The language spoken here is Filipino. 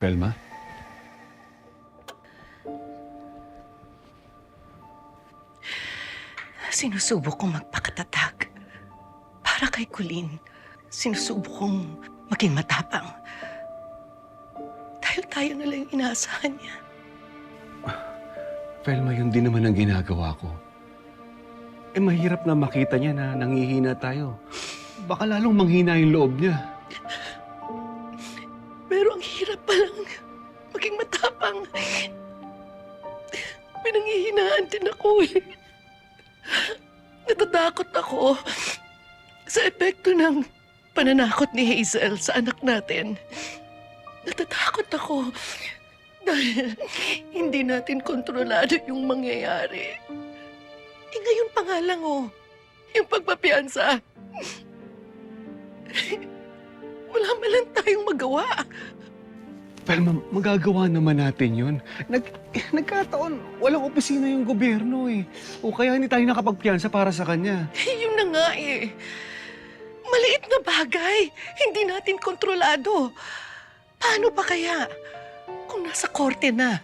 Velma? Sinusubok kong magpakatatag. Para kay Colleen, sinusubok kong maging matapang. Dahil tayo na lang yung inaasahan niya. Velma, yun din naman ang ginagawa ko. Mahirap na makita niya na nangihina tayo. Baka lalong manghina yung loob niya. Pero ang hirap palang maging matapang. Pinanghihinaan din ako eh. Natatakot ako sa epekto ng pananakot ni Hazel sa anak natin. Natatakot ako dahil hindi natin kontrolado yung mangyayari. Ngayon pa nga lang yung pagpapiyansa. Wala man lang tayong magawa. Velma, magagawa naman natin yun. Nagkataon, walang opisina yung gobyerno eh. O kaya hindi tayo nakapagpiyansa para sa kanya. Yun na nga eh. Maliit na bagay. Hindi natin kontrolado. Paano pa kaya kung nasa korte na?